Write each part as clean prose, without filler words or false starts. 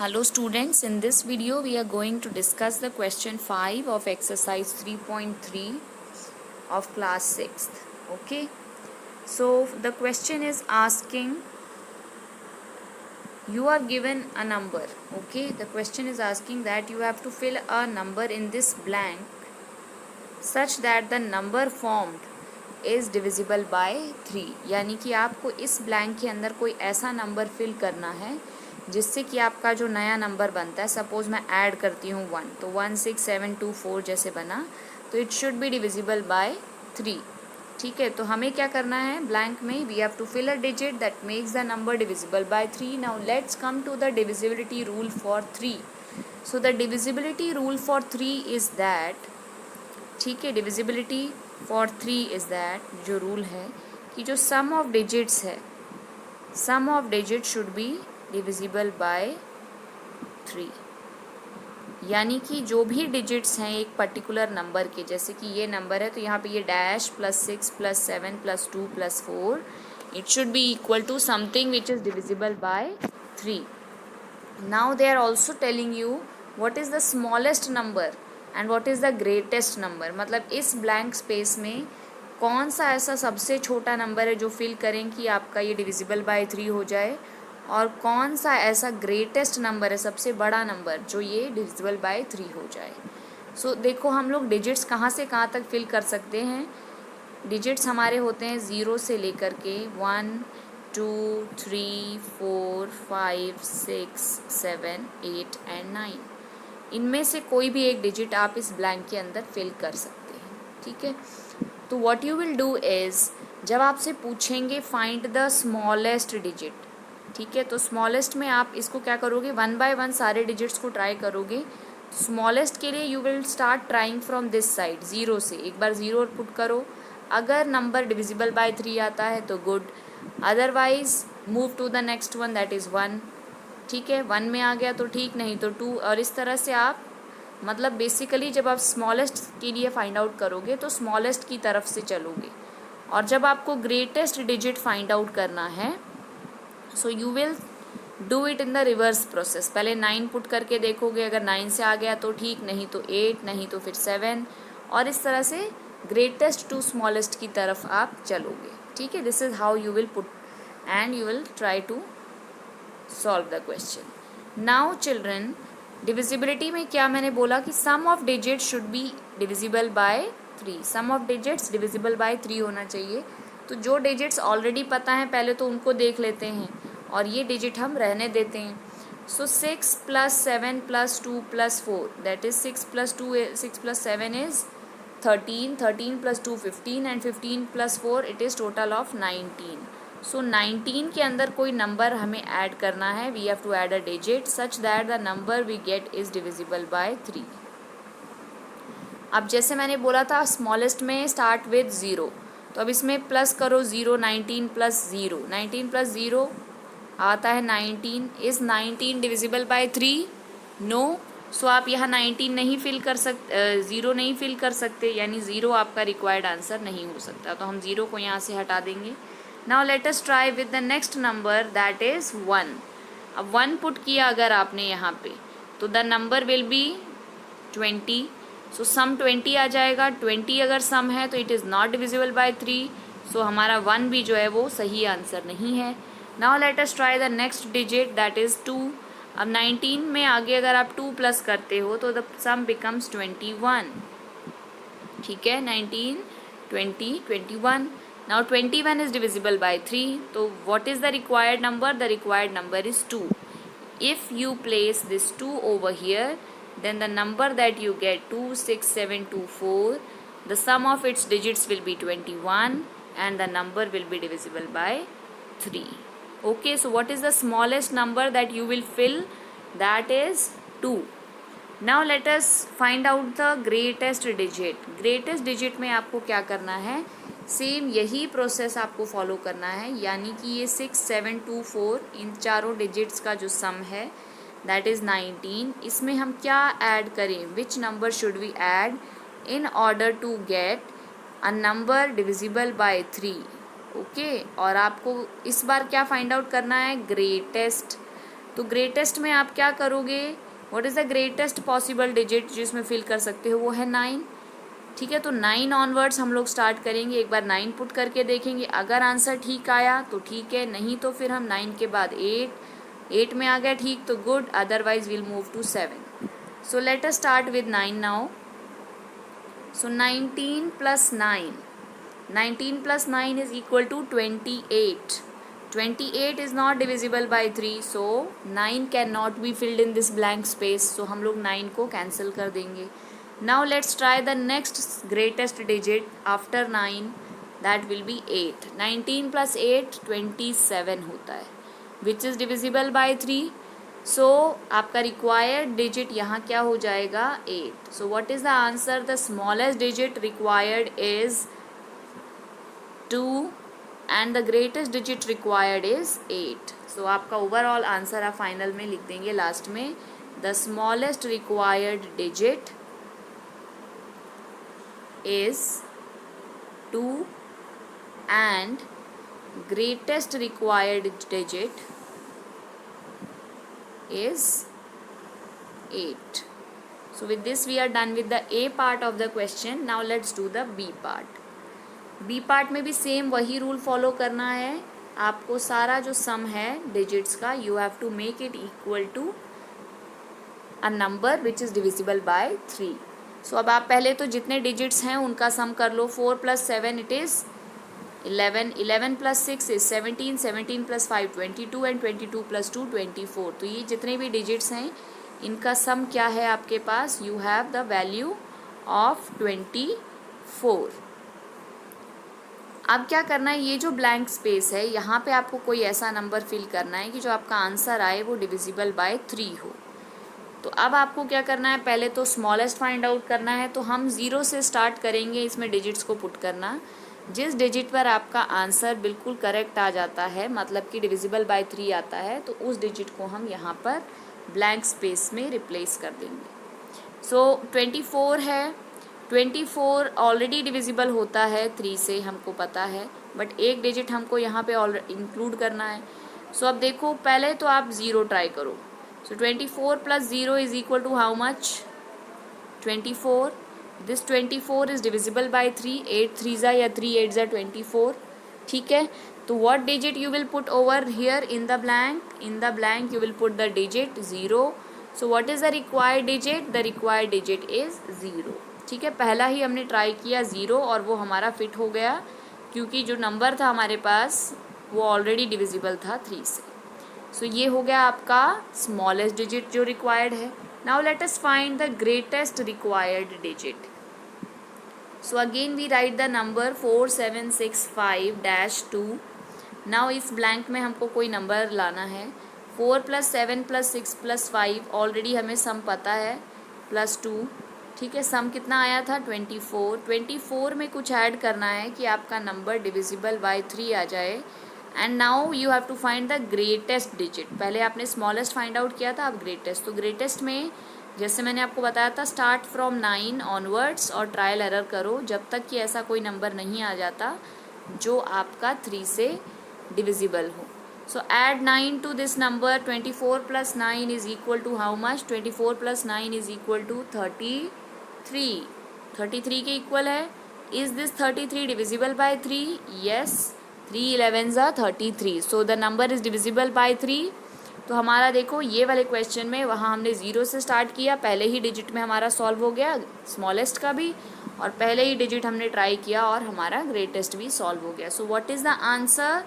Hello students, in this video we are going to discuss the question 5 of exercise 3.3 of class 6th. Okay, so the question is asking, you are given a number. Okay, the question is asking that you have to fill a number in this blank such that the number formed is divisible by 3. यानी कि आपको इस blank के अंदर कोई ऐसा number fill करना है जिससे कि आपका जो नया नंबर बनता है, सपोज मैं ऐड करती हूँ 1, तो 16724 जैसे बना, तो it should be divisible by 3. ठीक है, तो हमें क्या करना है ब्लैंक में, we have to fill a digit that makes the number divisible by 3. Now let's come to the divisibility rule for 3. So the divisibility rule for 3 is that, ठीक है, डिविजिबिलिटी फॉर 3 इज़ दैट, जो rule है कि जो sum of digits है, sum of digit should be divisible by 3. यानी कि जो भी डिजिट्स हैं एक पर्टिकुलर नंबर के, जैसे कि ये नंबर है तो यहाँ पे ये dash +6 +7 +2 +4, it should be equal to something which is divisible by 3. Now they are also telling you what is the smallest number and what is the greatest number. मतलब इस ब्लैंक स्पेस में कौन सा ऐसा सबसे छोटा नंबर है जो फिल करें कि आपका ये डिविजिबल बाय 3 हो जाए, और कौन सा ऐसा ग्रेटेस्ट नंबर है, सबसे बड़ा नंबर, जो ये डिविजिबल बाय 3 हो जाए. सो देखो हम लोग डिजिट्स कहाँ से कहाँ तक फिल कर सकते हैं. डिजिट्स हमारे होते हैं 0 से लेकर के 1 2 3 4 5 6 7 8 एंड 9. इनमें से कोई भी एक डिजिट आप इस ब्लैंक के अंदर फिल कर सकते हैं. ठीक है, तो what you will do is, जब आपसे पूछेंगे फाइंड द स्मॉलेस्ट डिजिट, ठीक है, तो स्मॉलेस्ट में आप इसको क्या करोगे, 1 बाय 1 सारे डिजिट्स को ट्राई करोगे. स्मॉलेस्ट के लिए you will start trying from this side 0 से. एक बार 0 पुट करो, अगर नंबर डिविजिबल बाय 3 आता है तो good, otherwise move to the next one that is 1. ठीक है, 1 में आ गया तो ठीक, नहीं तो 2, और इस तरह से आप, मतलब बेसिकली जब आप स्मॉलेस्ट के लिए फाइंड आउट करोगे तो स्मॉलेस्ट की तरफ से चलोगे. और जब आपको ग्रेटेस्ट डिजिट फाइंड आउट करना है, so you will do it in the reverse process. पहले 9 पुट करके देखोगे, अगर 9 से आ गया तो ठीक, नहीं तो 8, नहीं तो फिर 7, और इस तरह से ग्रेटेस्ट टू स्मॉलेस्ट की तरफ आप चलोगे. ठीक है, this is how you will put and you will try to solve the question. Now children, divisibility में क्या मैंने बोला कि sum of digit should be divisible by 3. Sum of digits divisible by 3 होना चाहिए. तो जो डिजिट्स ऑलरेडी पता हैं पहले तो उनको देख लेते हैं, और ये डिजिट हम रहने देते हैं. So 6 + 7 + 2 + 4, that is 6 + 7 is 13, 13 + 2 15, and 15 + 4 it is total of 19. So 19 के अंदर कोई नंबर हमें ऐड करना है. We have to add a digit such that the number we get is divisible by 3. अब जैसे मैंने बोला था स्मॉलेस्ट में स्टार्ट विद 0, तो अब इसमें प्लस करो 0, 19 + 0, 19 + 0 आता है 19. Is 19 divisible by 3? नो. सो आप यहाँ 19 नहीं फिल कर सकते, 0 नहीं फिल कर सकते, यानी 0 आपका रिक्वायर्ड आंसर नहीं हो सकता, तो हम 0 को यहाँ से हटा देंगे. Now let us try with the next number that is 1. अब 1 पुट किया अगर आपने यहाँ पे, तो द नंबर विल बी 20. सो सम 20 आ जाएगा. 20 अगर सम है तो it is not divisible by 3. सो हमारा 1 भी जो है वो सही आंसर नहीं है. Now let us try the next digit that is 2. अब 19 में आगे अगर आप 2 प्लस करते हो तो द सम बिकम्स 21. ठीक है, 19 20 21. Now 21 is divisible by 3. तो what is the required number, the required number is 2. If you place this 2 over here, then the number that you get 26724, the sum of its digits will be 21 and the number will be divisible by 3. Okay, so what is the smallest number that you will fill? That is 2. Now let us find out the greatest digit. Greatest digit में आपको क्या करना है, same यही process आपको follow करना है. यानी कि ये 6 7 2 4 इन चारों डिजिट्स का जो सम है दैट इज़ 19. इसमें हम क्या ऐड करें, which number should we add in order to get a number divisible by 3. Okay, और आपको इस बार क्या फाइंड आउट करना है, ग्रेटेस्ट तो ग्रेटेस्ट में आप क्या करोगे, what is the greatest possible digit जिसमें फिल कर सकते हो, वो है 9। ठीक है, तो 9 ऑनवर्ड्स हम लोग स्टार्ट करेंगे। एक बार 9 पुट करके देखेंगे, अगर आंसर ठीक आया तो ठीक है, नहीं तो फिर हम 9 के बाद 8 में आ गया ठीक तो good, otherwise will move to 7। So let us start with 9 now. So 19 plus 9, 19 plus 9 is equal to 28. 28 is not divisible by 3, so 9 cannot be filled in this blank space. So हम लोग 9 को cancel कर देंगे. Now let's try the next greatest digit after 9, that will be 8. 19 plus 8 27 होता है, which is divisible by 3. So आपका required digit यहाँ क्या हो जाएगा, 8. So what is the answer? The smallest digit required is 2 and the greatest digit required is 8. So आपका overall answer आप final में लिख देंगे लास्ट में, the smallest required digit is 2 and greatest required digit is 8. So with this we are done with the A part of the question. Now let's do the B part. B part में भी same वही rule follow करना है आपको। सारा जो सम है digits का, you have to make it equal to a number which is divisible by 3. So अब आप पहले तो जितने डिजिट्स हैं उनका सम कर लो। 4 + 7 इट इज़ 11, 11 + 6 इज 17, 17 + 5 22 एंड 22 + 2 24. तो ये जितने भी डिजिट्स हैं इनका सम क्या है आपके पास, you have the value of 24. अब क्या करना है, ये जो ब्लैंक स्पेस है यहाँ पे आपको कोई ऐसा नंबर फिल करना है कि जो आपका आंसर आए वो डिविजिबल बाय 3 हो। तो अब आपको क्या करना है, पहले तो स्मॉलेस्ट फाइंड आउट करना है। तो हम 0 से स्टार्ट करेंगे इसमें डिजिट्स को पुट करना। जिस डिजिट पर आपका आंसर बिल्कुल करेक्ट आ जाता है, मतलब कि डिविजिबल बाय 3 आता है, तो उस डिजिट को हम यहाँ पर ब्लैंक स्पेस में रिप्लेस कर देंगे। सो 24 है, 24 ऑलरेडी डिविजिबल होता है 3 से, हमको पता है, बट एक डिजिट हमको यहाँ पे इंक्लूड करना है। सो अब देखो, पहले तो आप 0 ट्राई करो। So 24 + 0 is equal to how much, 24. This 24 is divisible by 3, 8 3 ज़ा या 3 8 ज़ा 24. ठीक है, तो what digit you will put over here in the blank, in the blank you will put the digit 0. So what is the required digit, the required digit is 0. ठीक है, पहला ही हमने ट्राई किया 0 और वो हमारा फिट हो गया क्योंकि जो नंबर था हमारे पास वो ऑलरेडी डिविजिबल था 3 से। सो ये हो गया आपका स्मॉलेस्ट डिजिट जो रिक्वायर्ड है। Now let us find the greatest required digit. So again we write the number 4765-2. Now इस ब्लैंक में हमको कोई नंबर लाना है। 4 + 7 + 6 + 5 ऑलरेडी हमें सम पता है, +2. ठीक है, सम कितना आया था 24. 24 में कुछ ऐड करना है कि आपका नंबर डिविजिबल बाय 3 आ जाए। And now you have to find the greatest digit. पहले आपने स्मॉलेस्ट फाइंड आउट किया था, अब ग्रेटेस्ट। तो ग्रेटेस्ट में जैसे मैंने आपको बताया था, स्टार्ट फ्रॉम 9 ऑनवर्ड्स और ट्रायल एरर करो जब तक कि ऐसा कोई नंबर नहीं आ जाता जो आपका 3 से डिविजिबल हो। So add 9 to this number. 24 + 9 is equal to how much, 24 + 9 is equal to 33. 33 के इक्वल है। Is this 33 divisible by 3? Yes, 3 11 ज़ा 33. So the number is divisible by 3. तो हमारा देखो ये वाले क्वेश्चन में वहाँ हमने 0 से स्टार्ट किया, पहले ही डिजिट में हमारा सॉल्व हो गया स्मॉलेस्ट का भी, और पहले ही डिजिट हमने ट्राई किया और हमारा ग्रेटेस्ट भी सॉल्व हो गया. So what is the answer,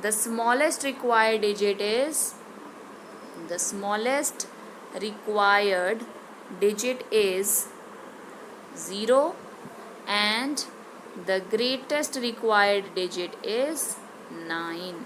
the smallest required digit is, the smallest required digit is 0 and the greatest required digit is 9.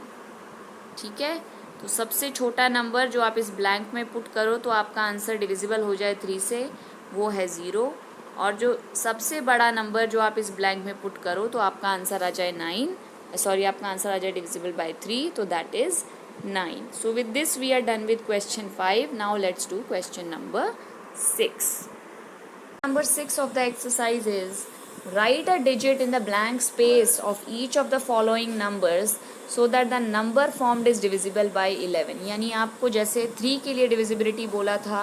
ठीक है, तो सबसे छोटा नंबर जो आप इस ब्लैंक में पुट करो तो आपका आंसर डिविजिबल हो जाए 3 से, वो है 0. और जो सबसे बड़ा नंबर जो आप इस ब्लैंक में पुट करो तो आपका आंसर आ जाए 9, सॉरी आपका आंसर आ जाए डिविजिबल बाय 3, तो that is 9. So with this we are done with question 5. Now let's do question number 6. Number 6 of the exercise is Write a digit in the blank space of each of the following numbers so that the number formed is divisible by 11. यानी आपको जैसे 3 के लिए divisibility बोला था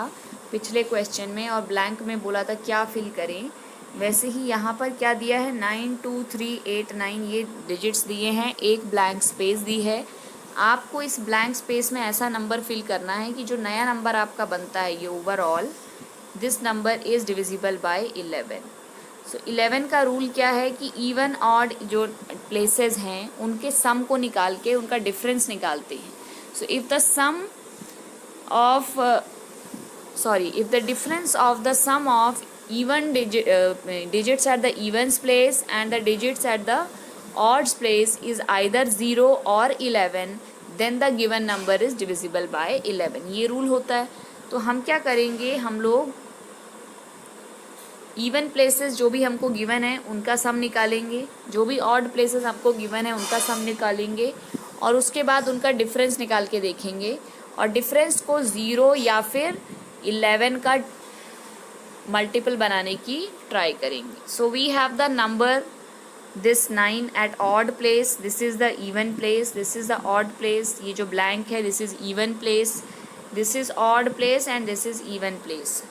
पिछले question में और ब्लैंक में बोला था क्या फिल करें, वैसे ही यहाँ पर क्या दिया है 9 2 3 8 9 ये डिजिट्स दिए हैं, एक ब्लैंक स्पेस दी है। आपको इस ब्लैंक स्पेस में ऐसा नंबर फिल करना है कि जो नया नंबर आपका बनता है ये overall this number is divisible by 11। सो 11 का रूल क्या है कि इवन ऑड जो प्लेसेस हैं उनके सम को निकाल के उनका डिफरेंस निकालते हैं। So if the sum of if the difference of the sum of even digits at the evens place and the digits at the odds place is either 0 or 11, then the given number is divisible by 11। ये rule होता है। तो हम क्या करेंगे, हम लोग even places जो भी हमको गिवन है उनका सम निकालेंगे, जो भी ऑड प्लेसेस हमको गिवन है उनका सम निकालेंगे और उसके बाद उनका डिफरेंस निकाल के देखेंगे और डिफरेंस को 0 या फिर 11 का मल्टीपल बनाने की ट्राई करेंगे। So we have the number this 9 at odd place, this is the even place, this is the odd place, ये जो ब्लैंक है this is even place, this is odd place and this is even place.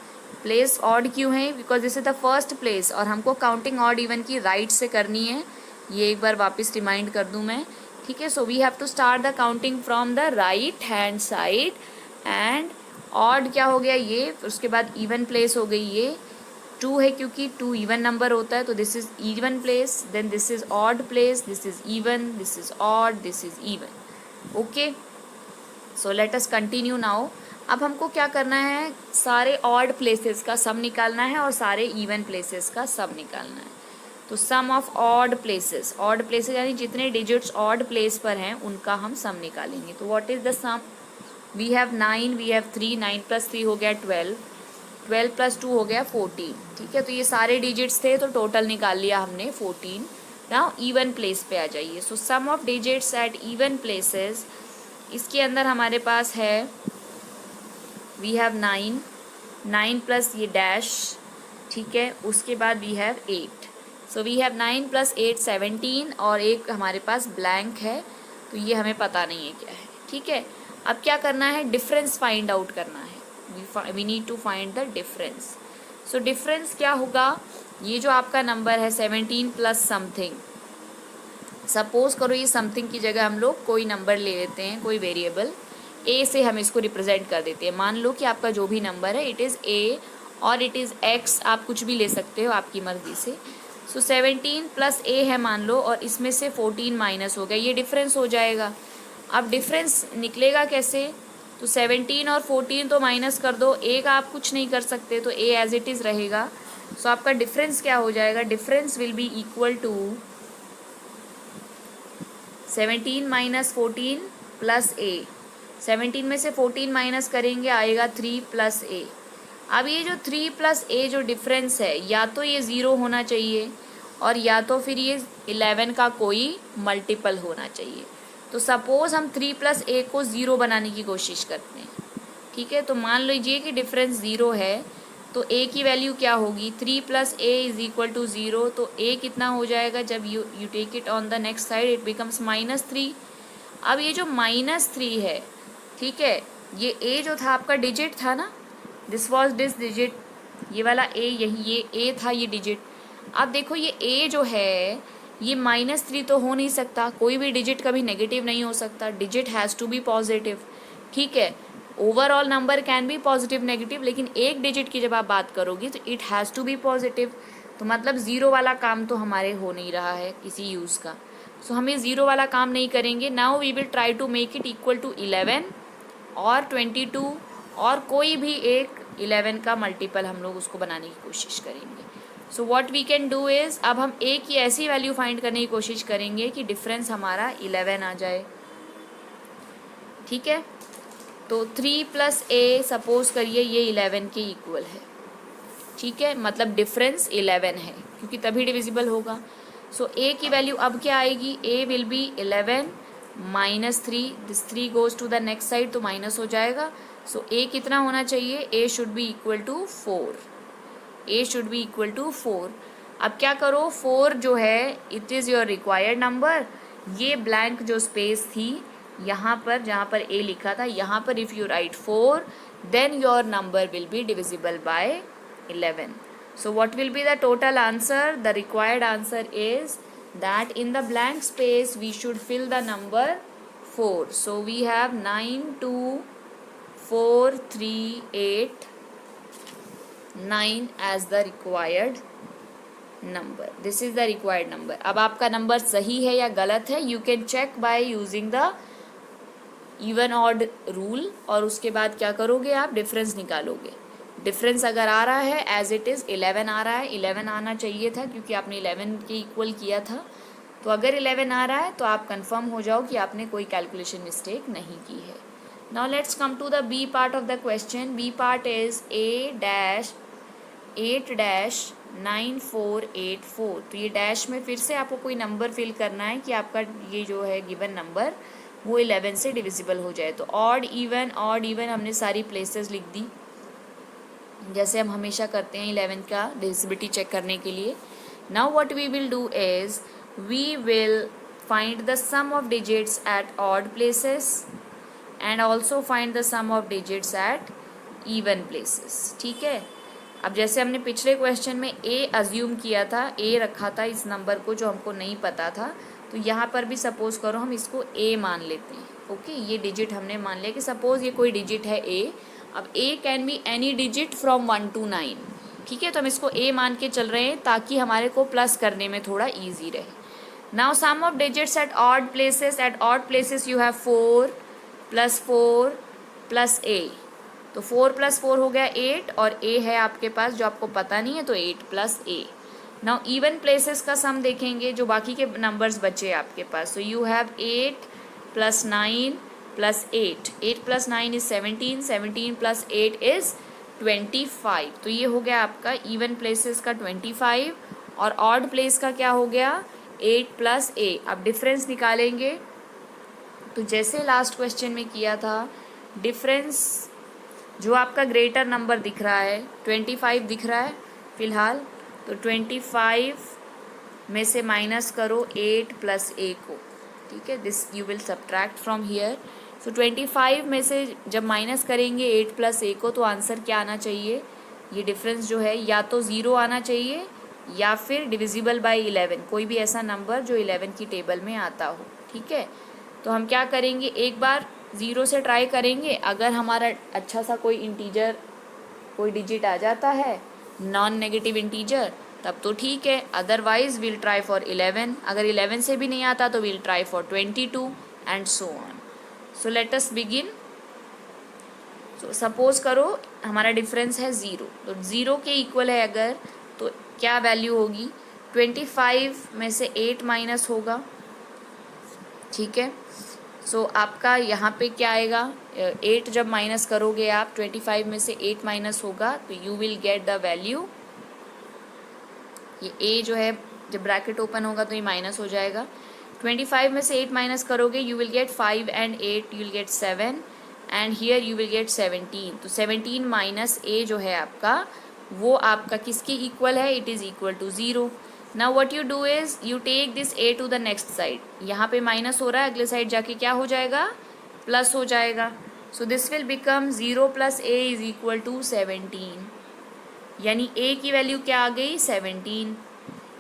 Place odd क्यों है, because this is the first place और हमको counting odd even की right से करनी है। ये एक बार वापस रिमाइंड कर दूँ मैं, ठीक है। So we have to start the counting from the right hand side and odd क्या हो गया ये, उसके बाद इवन प्लेस हो गई ये 2 है क्योंकि 2 इवन नंबर होता है, तो this is even place, then this is odd place, this is even, this is odd, this is even. Okay, so let us continue now. अब हमको क्या करना है, सारे ऑड प्लेसेस का सम निकालना है और सारे इवन प्लेसेस का सम निकालना है। तो सम ऑफ ऑड प्लेसेस यानी जितने डिजिट्स ऑड प्लेस पर हैं उनका हम सम निकालेंगे। तो what is the sum, we have 9, we have 3, 9 + 3 हो गया 12, 12 + 2 हो गया 14, ठीक है। तो ये सारे डिजिट्स थे तो टोटल निकाल लिया हमने 14। नाउ इवन प्लेस पे आ जाइए। So sum of digits at even places, इसके अंदर हमारे पास है वी हैव 9, 9 प्लस ये डैश, ठीक है, उसके बाद we have 8। So we have 9 + 8 17 और एक हमारे पास ब्लैंक है तो ये हमें पता नहीं है क्या है, ठीक है। अब क्या करना है, डिफरेंस फाइंड आउट करना है, we need to find the difference. So difference क्या होगा, ये जो आपका नंबर है 17 प्लस समथिंग, सपोज करो ये समथिंग की जगह हम लोग कोई नंबर ले लेते हैं, कोई वेरिएबल ए से हम इसको रिप्रेजेंट कर देते हैं। मान लो कि आपका जो भी नंबर है इट इज़ ए और इट इज़ एक्स, आप कुछ भी ले सकते हो आपकी मर्ज़ी से। सो 17 प्लस ए है मान लो और इसमें से 14 माइनस हो गया, ये डिफरेंस हो जाएगा। अब डिफरेंस निकलेगा कैसे, तो 17 और 14 तो माइनस कर दो, ए का आप कुछ नहीं कर सकते तो ए एज इट इज़ रहेगा। सो आपका डिफरेंस क्या हो जाएगा, difference will be equal to 17 minus 14 plus A. 17 में से 14 माइनस करेंगे आएगा 3 प्लस ए। अब ये जो 3 प्लस ए जो डिफरेंस है, या तो ये 0 होना चाहिए और या तो फिर ये 11 का कोई मल्टीपल होना चाहिए। तो सपोज़ हम 3 प्लस ए को 0 बनाने की कोशिश करते हैं, ठीक है। तो मान लीजिए कि डिफरेंस 0 है तो ए की वैल्यू क्या होगी, 3 plus A is equal to 0। तो ए कितना हो जाएगा, जब you take it on the next side it becomes -3। अब ये जो -3 है, ठीक है, ये ए जो था आपका डिजिट था ना, दिस वॉज दिस डिजिट, ये वाला ए, यही ये ए था ये डिजिट। अब देखो ये ए जो है ये -3 तो हो नहीं सकता, कोई भी डिजिट कभी नेगेटिव नहीं हो सकता, digit has to be positive, ठीक है। Overall number can be positive negative, लेकिन एक डिजिट की जब आप बात करोगी तो it has to be positive. तो मतलब 0 वाला काम तो हमारे हो नहीं रहा है किसी यूज़ का। सो हम ये 0 वाला काम नहीं करेंगे। Now we will try to make it equal to 11 और 22 और कोई भी एक 11 का मल्टीपल हम लोग उसको बनाने की कोशिश करेंगे। So what we can do is, अब हम ए की ऐसी वैल्यू फाइंड करने की कोशिश करेंगे कि डिफरेंस हमारा 11 आ जाए, ठीक है। तो 3 प्लस ए सपोज करिए ये 11 के इक्वल है, ठीक है, मतलब डिफरेंस 11 है क्योंकि तभी डिविजिबल होगा। सो ए की वैल्यू अब क्या आएगी, A will be 11 -3, this 3 goes to the next side तो माइनस हो जाएगा। सो ए कितना होना चाहिए, A should be equal to 4, A should be equal to 4। अब क्या करो, 4 जो है it is your required number, ये ब्लैंक जो स्पेस थी यहाँ पर जहाँ पर ए लिखा था, यहाँ पर if you write 4 then your number will be divisible by 11. So what will be the total answer? The required answer is that in the blank space we should fill the number 4. So we have 9, 2, 4, 3, 8, 9 as the required number. This is the required number. अब आपका number सही है या गलत है, you can check by using the even odd rule, और उसके बाद क्या करोगे आप, डिफरेंस निकालोगे. डिफरेंस अगर आ रहा है एज इट इज़ 11 आ रहा है, 11 आना चाहिए था क्योंकि आपने 11 के इक्वल किया था, तो अगर 11 आ रहा है तो आप कंफर्म हो जाओ कि आपने कोई कैलकुलेशन मिस्टेक नहीं की है. Now let's come to the B part of the question. B part is A-8-9484. तो ये डैश में फिर से आपको कोई नंबर फिल करना है कि आपका ये जो है गिवन नंबर वो 11 से डिविजिबल हो जाए. तो ऑड इवन हमने सारी प्लेसेस लिख दी जैसे हम हमेशा करते हैं 11 का डिविजिबिलिटी चेक करने के लिए. Now what we will do is we will find the sum of digits at odd places and also find the sum of digits at even places. ठीक है. अब जैसे हमने पिछले क्वेश्चन में ए अज्यूम किया था, ए रखा था इस नंबर को जो हमको नहीं पता था, तो यहाँ पर भी सपोज करो हम इसको ए मान लेते हैं. ओके, ये डिजिट हमने मान लिया कि सपोज ये कोई डिजिट है ए. अब A can be any digit from 1 to 9. ठीक है, तो हम इसको ए मान के चल रहे हैं ताकि हमारे को प्लस करने में थोड़ा ईजी रहे. Now sum of digits at odd places. At odd places you have 4 plus A. तो 4 + 4 हो गया 8, और ए है आपके पास जो आपको पता नहीं है, तो 8 + a. नाउ इवन प्लेसेस का सम देखेंगे जो बाकी के नंबर्स बचे आपके पास. So you have 8 + 9 + 8. 8 + 9 is 17. 17 + 8 is 25. तो ये हो गया आपका इवन प्लेसेस का 25, और ऑड प्लेस का क्या हो गया 8 + a. अब डिफरेंस निकालेंगे तो जैसे लास्ट क्वेश्चन में किया था, डिफरेंस जो आपका ग्रेटर नंबर दिख रहा है 25 दिख रहा है फ़िलहाल, तो 25 में से माइनस करो 8 + a को. ठीक है, this you will subtract from here. So 25 में से जब माइनस करेंगे 8 + a को, तो आंसर क्या आना चाहिए, ये डिफरेंस जो है या तो 0 आना चाहिए या फिर डिविजिबल बाय 11, कोई भी ऐसा नंबर जो 11 की टेबल में आता हो. ठीक है, तो हम क्या करेंगे, एक बार 0 से ट्राई करेंगे. अगर हमारा अच्छा सा कोई इंटीजर कोई डिजिट आ जाता है नॉन नेगेटिव इंटीजर, तब तो ठीक है, अदरवाइज विल ट्राई फॉर 11. अगर 11 से भी नहीं आता तो will try for 22 and so on. So let us begin. So suppose करो हमारा डिफरेंस है 0, तो 0 के इक्वल है अगर, तो क्या वैल्यू होगी, 25 में से 8 माइनस होगा. ठीक है, सो आपका यहाँ पे क्या आएगा, 8 जब माइनस करोगे आप 25 में से 8 माइनस होगा, तो you will get the value, ये a जो है जब ब्रैकेट ओपन होगा तो ये माइनस हो जाएगा. 25 में से 8 माइनस करोगे you will gate 5 and 8 you will gate 7, and here you will gate 17. तो 17 माइनस a जो है आपका, वो आपका किसके इक्वल है, it is equal to 0. Now what you do is you take this a to the next side. यहाँ पे माइनस हो रहा है, अगले साइड जाके क्या हो जाएगा, प्लस हो जाएगा. So this will become 0 + a is equal to 17. यानी a की वैल्यू क्या आ गई 17.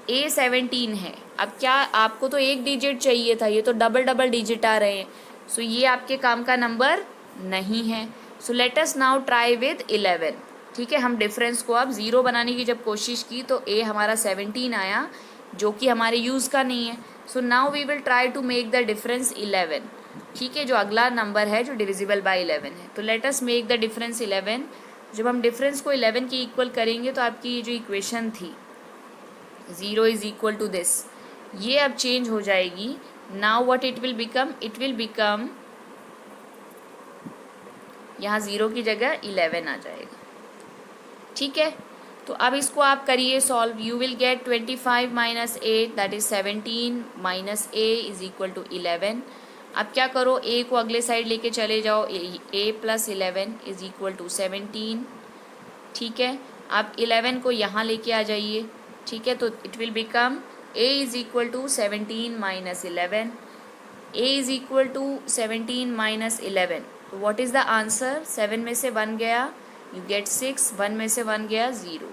a 17 है. अब क्या आपको तो एक डिजिट चाहिए था, ये तो डबल डिजिट आ रहे हैं. सो ये आपके काम का नंबर नहीं है. सो let us now try with 11. ठीक है, हम डिफरेंस को अब 0 बनाने की जब कोशिश की तो a हमारा 17 आया जो कि हमारे यूज़ का नहीं है. So now we will try to make the difference 11. ठीक है, जो अगला नंबर है जो डिविजिबल बाय 11 है. तो let us make the difference 11. जब हम डिफरेंस को 11 के इक्वल करेंगे तो आपकी ये जो इक्वेशन थी 0 इज़ इक्वल टू दिस, ये अब चेंज हो जाएगी. Now what it will become, यहाँ 0 की जगह 11 आ जाएगा. ठीक है, तो अब इसको आप करिए solve. You will get 25 minus 8 that is 17 minus a is equal to 11. अब क्या करो, a को अगले साइड लेके चले जाओ, a + 11 इज़ इक्वल टू 17. ठीक है, आप 11 को यहाँ लेके आ जाइए. ठीक है, तो it will become a is equal to 17 minus 11. a is equal to 17 minus 11. तो व्हाट इज़ द आंसर? 7 में से 1 गया, यू गेट 6. 1 में से 1 गया, 0.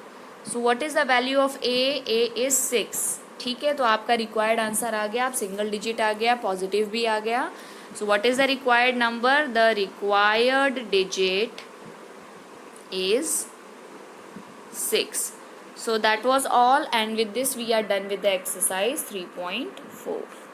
So what is the value of a? a is 6. ठीक है, तो आपका रिक्वायर्ड आंसर आ गया. आप सिंगल डिजिट आ गया, पॉजिटिव भी आ गया. So what is the required number? The required digit is 6. So that was all, and with this we are done with the exercise 3.4.